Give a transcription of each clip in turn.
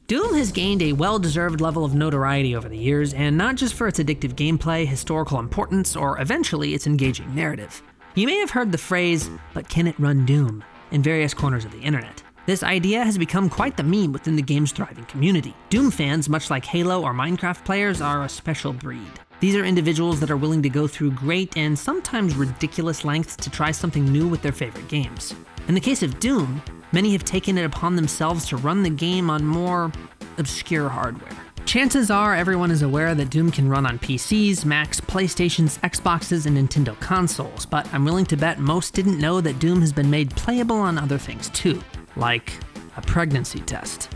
Doom has gained a well-deserved level of notoriety over the years, and not just for its addictive gameplay, historical importance, or eventually its engaging narrative. You may have heard the phrase, "but can it run Doom?" in various corners of the internet. This idea has become quite the meme within the game's thriving community. Doom fans, much like Halo or Minecraft players, are a special breed. These are individuals that are willing to go through great and sometimes ridiculous lengths to try something new with their favorite games. In the case of Doom, many have taken it upon themselves to run the game on more obscure hardware. Chances are everyone is aware that Doom can run on PCs, Macs, PlayStations, Xboxes, and Nintendo consoles, but I'm willing to bet most didn't know that Doom has been made playable on other things too, like a pregnancy test.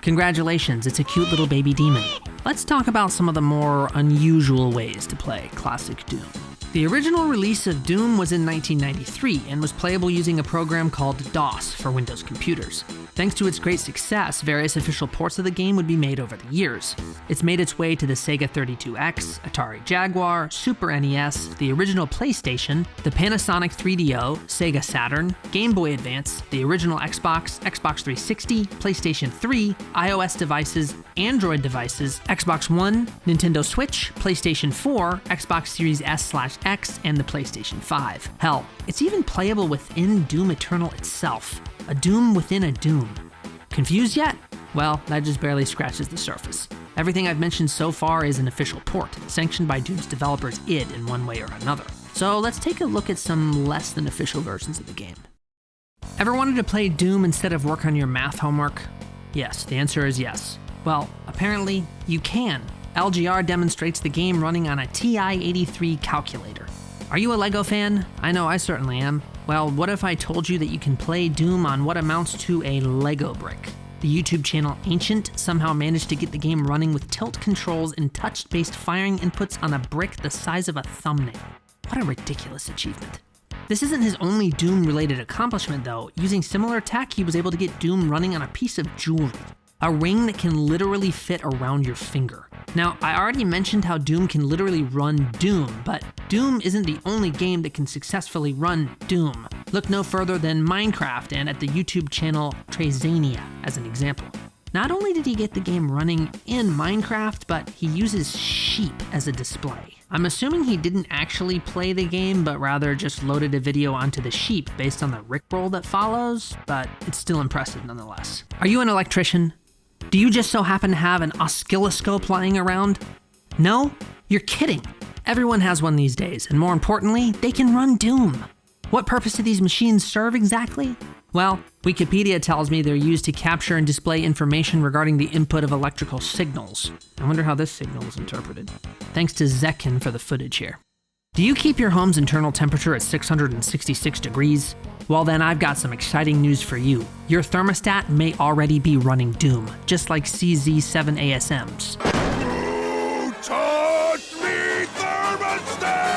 Congratulations, it's a cute little baby demon. Let's talk about some of the more unusual ways to play classic Doom. The original release of Doom was in 1993 and was playable using a program called DOS for Windows computers. Thanks to its great success, various official ports of the game would be made over the years. It's made its way to the Sega 32X, Atari Jaguar, Super NES, the original PlayStation, the Panasonic 3DO, Sega Saturn, Game Boy Advance, the original Xbox, Xbox 360, PlayStation 3, iOS devices, Android devices, Xbox One, Nintendo Switch, PlayStation 4, Xbox Series S/X, and the PlayStation 5. Hell, it's even playable within Doom Eternal itself. A Doom within a Doom. Confused yet? Well, that just barely scratches the surface. Everything I've mentioned so far is an official port, sanctioned by Doom's developers id in one way or another. So let's take a look at some less than official versions of the game. Ever wanted to play Doom instead of work on your math homework? Yes, the answer is yes. Well, apparently you can. LGR demonstrates the game running on a TI-83 calculator. Are you a LEGO fan? I know I certainly am. Well, what if I told you that you can play Doom on what amounts to a Lego brick? The YouTube channel Ancient somehow managed to get the game running with tilt controls and touch-based firing inputs on a brick the size of a thumbnail. What a ridiculous achievement. This isn't his only Doom-related accomplishment though. Using similar tech, he was able to get Doom running on a piece of jewelry. A ring that can literally fit around your finger. Now, I already mentioned how Doom can literally run Doom, but Doom isn't the only game that can successfully run Doom. Look no further than Minecraft and at the YouTube channel Trezania as an example. Not only did he get the game running in Minecraft, but he uses sheep as a display. I'm assuming he didn't actually play the game, but rather just loaded a video onto the sheep based on the rickroll that follows, but it's still impressive nonetheless. Are you an electrician? Do you just so happen to have an oscilloscope lying around? No? You're kidding. Everyone has one these days, and more importantly, they can run Doom. What purpose do these machines serve exactly? Well, Wikipedia tells me they're used to capture and display information regarding the input of electrical signals. I wonder how this signal is interpreted. Thanks to Zekin for the footage here. Do you keep your home's internal temperature at 666 degrees? Well then, I've got some exciting news for you. Your thermostat may already be running Doom, just like CZ7 ASMs. Who taught me thermostat?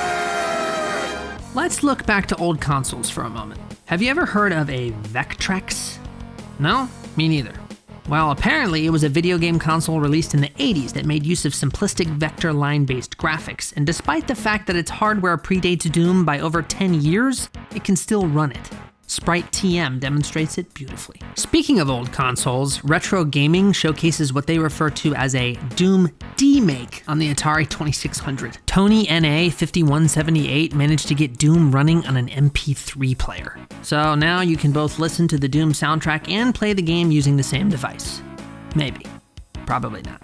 Let's look back to old consoles for a moment. Have you ever heard of a Vectrex? No? Me neither. Well, apparently it was a video game console released in the 80s that made use of simplistic vector line-based graphics, and despite the fact that its hardware predates Doom by over 10 years, it can still run it. Sprite TM demonstrates it beautifully. Speaking of old consoles, Retro Gaming showcases what they refer to as a Doom D-Make on the Atari 2600. Tony NA5178 managed to get Doom running on an MP3 player. So now you can both listen to the Doom soundtrack and play the game using the same device. Maybe. Probably not.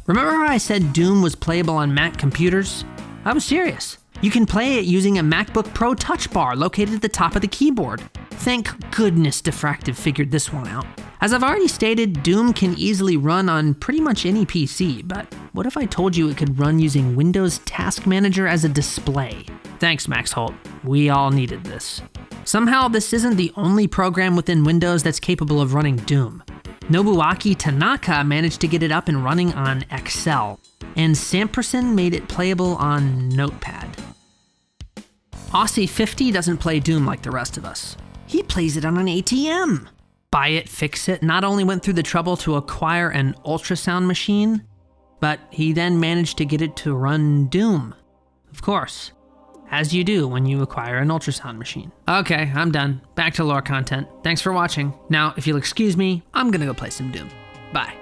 Remember how I said Doom was playable on Mac computers? I was serious. You can play it using a Macbook Pro Touch Bar located at the top of the keyboard. Thank goodness Diffractive figured this one out. As I've already stated, Doom can easily run on pretty much any PC, but what if I told you it could run using Windows Task Manager as a display? Thanks, Max Holt. We all needed this. Somehow, this isn't the only program within Windows that's capable of running Doom. Nobuaki Tanaka managed to get it up and running on Excel, and Samperson made it playable on Notepad. Aussie50 doesn't play Doom like the rest of us. He plays it on an ATM. Buy It, Fix It not only went through the trouble to acquire an ultrasound machine, but he then managed to get it to run Doom. Of course, as you do when you acquire an ultrasound machine. Okay, I'm done. Back to lore content. Thanks for watching. Now, if you'll excuse me, I'm gonna go play some Doom. Bye.